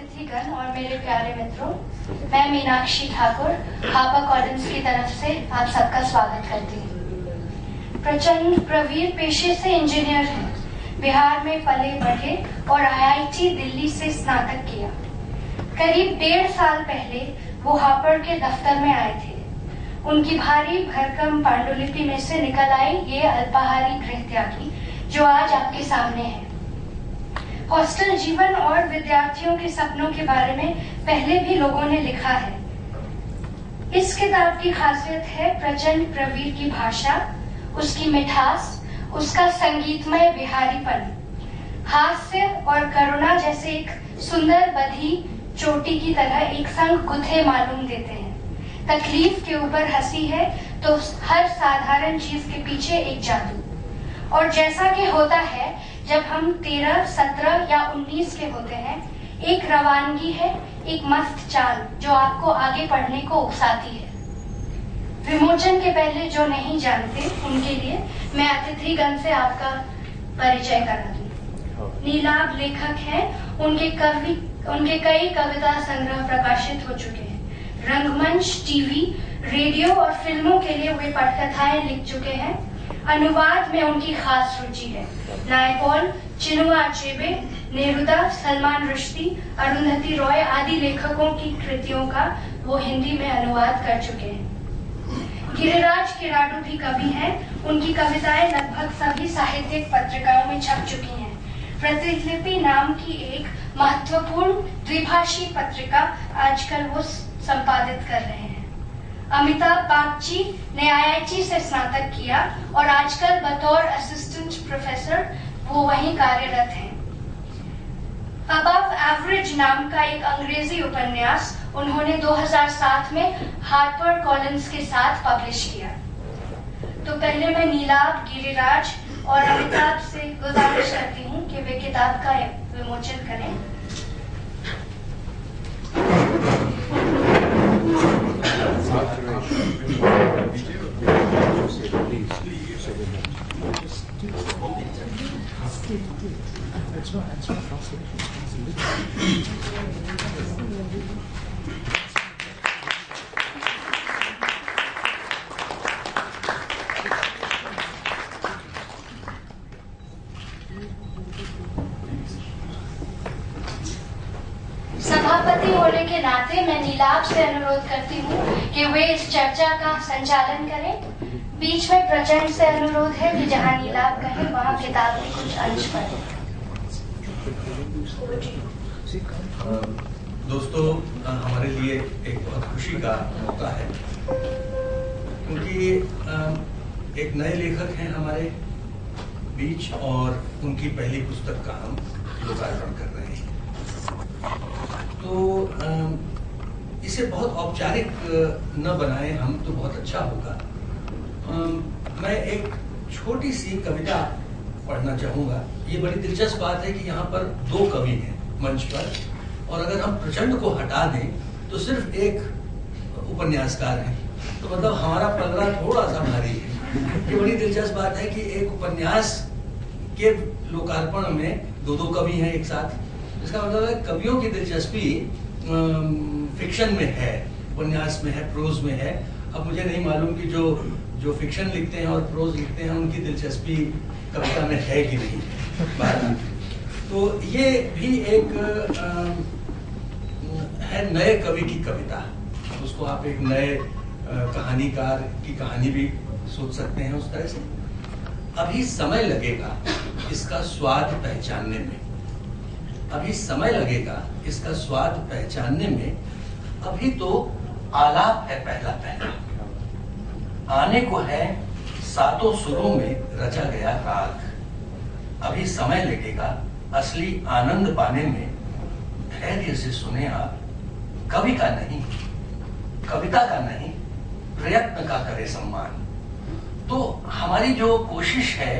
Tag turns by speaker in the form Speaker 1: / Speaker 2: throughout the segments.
Speaker 1: अतिथिगण और मेरे प्यारे मित्रों, मैं मीनाक्षी ठाकुर हापर कॉलिन्स की तरफ से आप सबका स्वागत करती हूँ। प्रचंड प्रवीर पेशे से इंजीनियर हैं, बिहार में पले बढ़े और IIT दिल्ली से स्नातक किया। करीब 1.5 साल पहले वो हापर के दफ्तर में आए थे। उनकी भारी भरकम पांडुलिपि में से निकल आई ये अल्पाहारी गृहत्यागी जो आज आपके सामने है। हॉस्टल जीवन और विद्यार्थियों के सपनों के बारे में पहले भी लोगों ने लिखा है। इस किताब की खासियत है प्रचंड प्रवीर की भाषा, उसकी मिठास, उसका संगीतमय बिहारीपन, हास्य और करुणा जैसे एक सुंदर बधी चोटी की तरह एक संग गुथे मालूम देते हैं। तकलीफ के ऊपर हंसी है तो हर साधारण चीज के पीछे एक जादू। और जैसा कि होता है जब हम 13, 17 या 19 के होते हैं, एक रवानगी है, एक मस्त चाल जो आपको आगे पढ़ने को उकसाती है। विमोचन के पहले जो नहीं जानते उनके लिए मैं अतिथिगण से आपका परिचय करा दूं। नीलाभ लेखक हैं, उनके कई कविता संग्रह प्रकाशित हो चुके हैं। रंगमंच, टीवी, रेडियो और फिल्मों के लिए वे पटकथाएं लिख चुके हैं। अनुवाद में उनकी खास रुचि है। Naipaul, Chinua Achebe, Neruda, Salman Rushdie, Arundhati Roy आदि लेखकों की कृतियों का वो हिंदी में अनुवाद कर चुके हैं। गिरिराज किराडू भी कवि हैं। उनकी कविताएं लगभग सभी साहित्यिक पत्रिकाओं में छप चुकी हैं। प्रतिलिपि नाम की एक महत्वपूर्ण द्विभाषी पत्रिका आजकल वो संपादित कर रहे हैं। अमिताभ बागची ने IIT से स्नातक किया और आजकल बतौर असिस्टेंट प्रोफेसर वो वहीं कार्यरत हैं। अबव एवरेज नाम का एक अंग्रेजी उपन्यास उन्होंने 2007 में हार्पर कॉलिन्स के साथ पब्लिश किया। तो पहले मैं नीलाभ, गिरिराज और अमिताभ से गुजारिश करती हूँ कि वे किताब का विमोचन करें। सभापति होने के नाते मैं नीलाभ से अनुरोध करती हूँ कि वे इस चर्चा का संचालन करें। बीच में प्रचंड से अनुरोध है कि जहाँ नीलाभ कहे वहाँ किताब के कुछ अंश पढ़ें।
Speaker 2: दोस्तों, हमारे लिए एक बहुत खुशी का मौका है क्योंकि एक नए लेखक हैं हमारे बीच और उनकी पहली पुस्तक का हम लोकार्पण कर रहे हैं। तो इसे बहुत औपचारिक न बनाए हम तो बहुत अच्छा होगा। मैं एक छोटी सी कविता पढ़ना चाहूँगा। ये बड़ी दिलचस्प बात है कि यहाँ पर 2 कवि हैं मंच पर, और अगर हम प्रचंड को हटा दें तो सिर्फ एक उपन्यासकार है, तो मतलब हमारा पलड़ा थोड़ा सा भारी है। ये बड़ी दिलचस्प बात है कि एक उपन्यास के लोकार्पण में 2 कवि हैं एक साथ। इसका मतलब है कवियों की दिलचस्पी फिक्शन में है, उपन्यास में है, प्रोज में है। अब मुझे नहीं मालूम कि जो फिक्शन लिखते हैं और प्रोज लिखते हैं उनकी दिलचस्पी कविता में है कि नहीं। तो ये भी एक है नए कवि की कविता। उसको आप एक नए कहानीकार की कहानी भी सोच सकते हैं उस तरह से। अभी समय लगेगा इसका स्वाद पहचानने में, अभी समय लगेगा इसका स्वाद पहचानने में, अभी तो आलाप है पहला पहला, आने को है 7 सुरों में रचा गया राग। अभी समय लगेगा असली आनंद पाने में, धैर्य से सुने आप, कवि का नहीं, कविता का नहीं, प्रयत्न का करे सम्मान। तो हमारी जो कोशिश है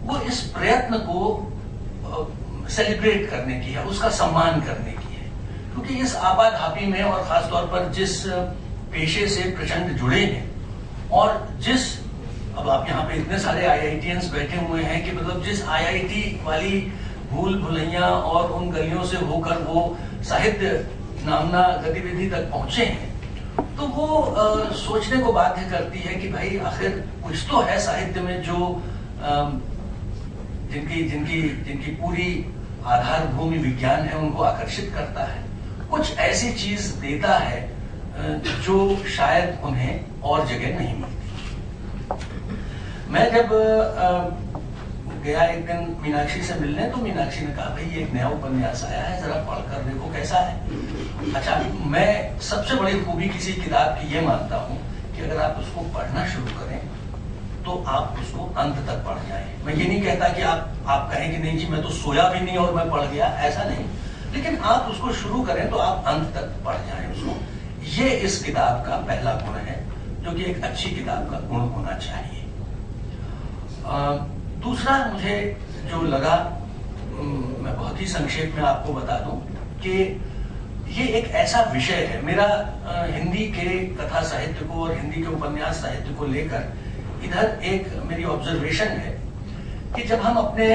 Speaker 2: वो इस प्रयत्न को सेलिब्रेट करने की है, उसका सम्मान करने की है। क्योंकि इस आपाधापी में और खासतौर पर जिस पेशे से प्रचंड जुड़े हैं और जिस, अब आप यहाँ पे इतने सारे IITians बैठे हुए हैं कि मतलब जिस IIT वाली भूल भुलैया और उन गलियों से होकर वो साहित्य नामना गतिविधि तक पहुंचे हैं, तो वो सोचने को बाध्य करती है कि भाई आखिर कुछ तो है साहित्य में जो जिनकी पूरी आधार भूमि विज्ञान है, उनको आकर्षित करता है, कुछ ऐसी चीज देता है जो शायद उन्हें और जगह नहीं मिलती। मैं जब गया एक दिन मीनाक्षी से मिलने, तो मीनाक्षी ने कहा भाई ये एक नया उपन्यास आया है, जरा पढ़कर देखो कैसा है। अच्छा, मैं सबसे बड़ी खूबी किसी किताब की ये मानता हूँ कि अगर आप उसको पढ़ना शुरू करें तो आप उसको अंत तक पढ़ जाएं। मैं ये नहीं कहता कि आप कहें कि नहीं जी मैं तो सोया भी नहीं और मैं पढ़ गया, ऐसा नहीं, लेकिन आप उसको शुरू करें तो आप अंत तक पढ़ जाएं उसको। ये इस किताब का पहला गुण है, जो कि एक अच्छी किताब का गुण होना चाहिए। दूसरा मुझे जो लगा, मैं बहुत ही संक्षेप में आपको बता दूं कि ये एक ऐसा विषय है, मेरा हिंदी के कथा साहित्य को और हिंदी के उपन्यास साहित्य को लेकर इधर एक मेरी ऑब्जर्वेशन है कि जब हम अपने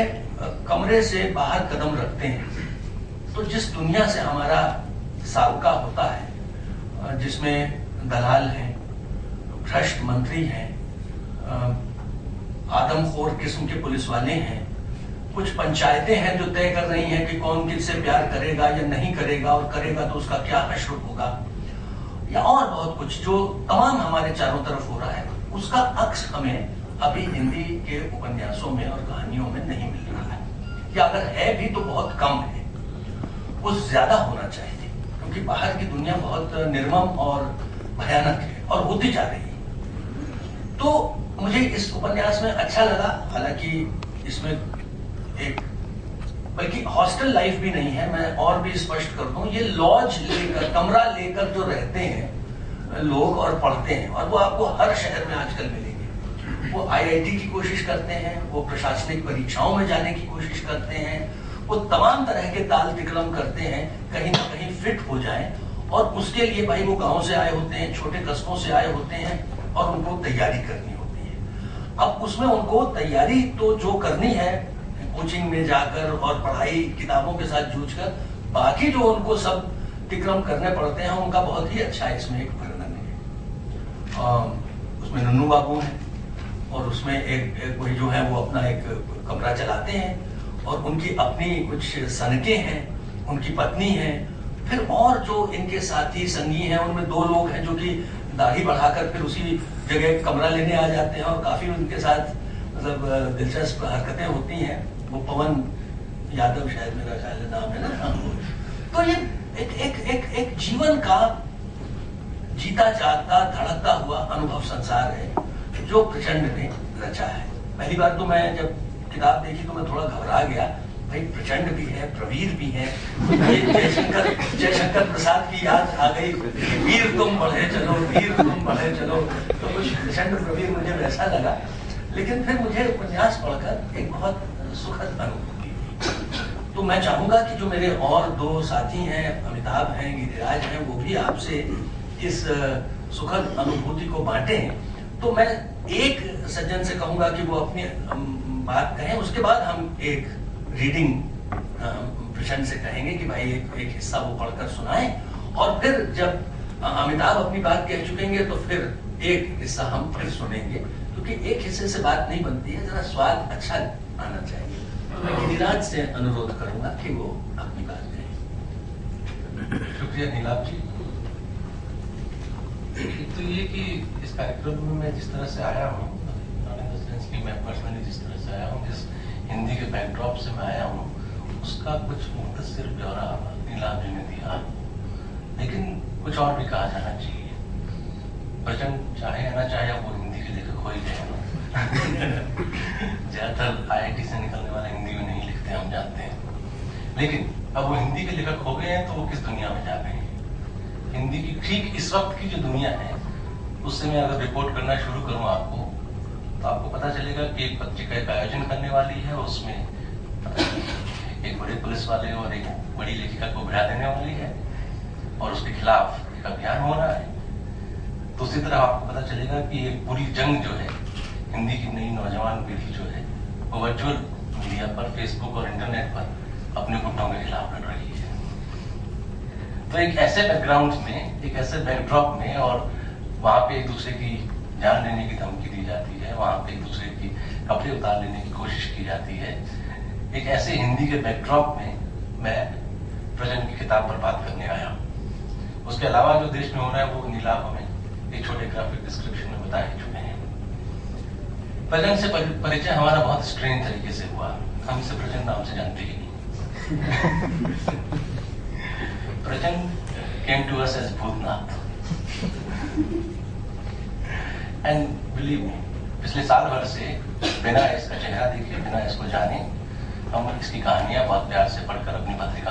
Speaker 2: कमरे से बाहर कदम रखते हैं तो जिस दुनिया से हमारा साबका होता है, जिसमें दलाल हैं, भ्रष्ट मंत्री हैं, आदमखोर किस्म के पुलिस वाले हैं, कुछ पंचायतें हैं जो तय कर रही हैं कि कौन किससे प्यार करेगा या नहीं करेगा, और करेगा तो उसका क्या हश्र होगा, या और बहुत कुछ जो तमाम हमारे चारों तरफ हो रहा है, उसका अक्स हमें अभी हिंदी के उपन्यासों में और कहानियों में नहीं मिल रहा है, या अगर है भी तो बहुत कम है। कुछ ज्यादा होना चाहिए, क्योंकि बाहर की दुनिया बहुत निर्मम और भयानक है और होती जा रही है। तो मुझे इस उपन्यास में अच्छा लगा, हालांकि इसमें एक बल्कि हॉस्टल लाइफ भी नहीं है, मैं और भी स्पष्ट कर दूं, ये लॉज लेकर, कमरा लेकर जो रहते हैं लोग और पढ़ते हैं, और वो आपको हर शहर में आजकल मिलेंगे। वो आईआईटी की कोशिश करते हैं, वो प्रशासनिक परीक्षाओं में जाने की कोशिश करते हैं, वो तमाम तरह के ताल तिकड़म करते हैं कहीं ना कहीं फिट हो जाएं, और उसके लिए भाई वो गांव से आए होते हैं, छोटे कस्बों से आए होते हैं, और उनको तैयारी करनी होती है। अब उसमें उनको तैयारी तो जो करनी है कोचिंग में जाकर और पढ़ाई किताबों के साथ जूझकर, बाकी जो उनको सब तिक्रम करने पड़ते हैं उनका बहुत ही अच्छा इसमें एक वर्णन है। उसमें नन्नू बाबू हैं, और उसमें एक वही जो है वो अपना एक कमरा चलाते हैं, और उनकी अपनी कुछ सनके हैं, उनकी पत्नी है, फिर और जो इनके साथी संगी हैं, उनमें 2 लोग हैं जो कि दाढ़ी बढ़ाकर फिर उसी जगह कमरा लेने आ जाते हैं, और काफी उनके साथ मतलब दिलचस्प हरकतें होती हैं। वो पवन यादव शायद मेरा ख्याल नाम है ना। तो ये एक जीवन का जीता जागता धड़कता हुआ अनुभव संसार है जो प्रचंड ने रचा है। पहली बार तो मैं जब किताब देखी तो मैं थोड़ा घबरा गया, भाई प्रचंड भी है, प्रवीर भी है, जयशंकर प्रसाद की याद आ गई, वीर तुम बढ़े चलो, वीर तुम बढ़े चलो, तो कुछ प्रचंड प्रवीर मुझे वैसा लगा। लेकिन फिर मुझे उपन्यास पढ़कर एक बहुत सुखद अनुभूति हुई। तो मैं चाहूंगा कि जो मेरे और 2 साथी हैं, अमिताभ हैं, गिरिराज हैं, वो भी आपसे इस सुखद अनुभूति को बांटें। तो मैं एक सज्जन से कहूंगा कि वो अपनी बात कहें, उसके बाद हम एक रीडिंग प्रचंड से कहेंगे कि भाई एक हिस्सा वो पढ़कर सुनाएं, और फिर जब अमिताभ अपनी बात कह चुकेंगे तो फिर एक हिस्सा हम फिर सुनेंगे, क्योंकि एक हिस्से से बात नहीं बनती है, जरा स्वाद अच्छा आना चाहिए। तो मैं गिरिराज से अनुरोध करूंगा कि वो अपनी बात कहें।
Speaker 3: शुक्रिया नीलाभ जी। तो ये कि इस कार्यक्रम में मैं जिस तरह से आया हूँ, मैं पर्सनली जिस तरह से आया हूँ, जिस हिंदी के बैकड्रॉप से मैं आया हूँ, उसका कुछ मुख्तसर ब्यौरा नीलाभ जी ने दिया, लेकिन कुछ और भी कहा जाना चाहिए। प्रचंड चाहे या ना चाहे वो हिंदी के लेखक हो ही गए हैं। ज्यादातर आईआईटी से निकलने वाले हिंदी में नहीं लिखते, हम जानते हैं, लेकिन अब वो हिंदी के लेखक हो गए हैं तो वो किस दुनिया में जा रहे हैं। हिंदी की ठीक इस वक्त की जो दुनिया है उससे मैं अगर रिपोर्ट करना शुरू करूं आपको, तो आपको पता चलेगा कि एक पत्रिका का आयोजन करने वाली है, उसमें एक बड़े पुलिस वाले और एक बड़ी लेखिका को भिड़ा देने वाली है, और उसके खिलाफ एक अभियान हो रहा है। दूसरी तरफ आपको पता चलेगा कि एक पूरी जंग जो है हिंदी की नई नौजवान पीढ़ी जो है वो वर्चुअल मीडिया पर, फेसबुक और इंटरनेट पर अपने गुटों के खिलाफ लड़ रही है। तो एक ऐसे बैकग्राउंड में, एक ऐसे बैकड्रॉप में, और वहां पे एक दूसरे की जान लेने की धमकी दी जाती है, वहां पे एक दूसरे की कपड़े उतार लेने की कोशिश की जाती है, एक ऐसे हिंदी के बैकड्रॉप में मैं प्रजन की किताब पर बात करने आया। उसके अलावा जो देश में हो रहा है वो नीलाभ हमें एक छोटे ग्राफिक डिस्क्रिप्शन में बता ही चुके हैं। प्रजन से परिचय हमारा बहुत स्ट्रेंज तरीके से हुआ। हम इसे प्रजन नाम से जानते ही नहीं। प्रजन came to us as Bhoothnath. And believe me, पिछले साल भर से बिना इसका चेहरा देखे, बिना इसको जाने, हम इसकी कहानियां बहुत प्यार से पढ़कर अपनी पत्रिका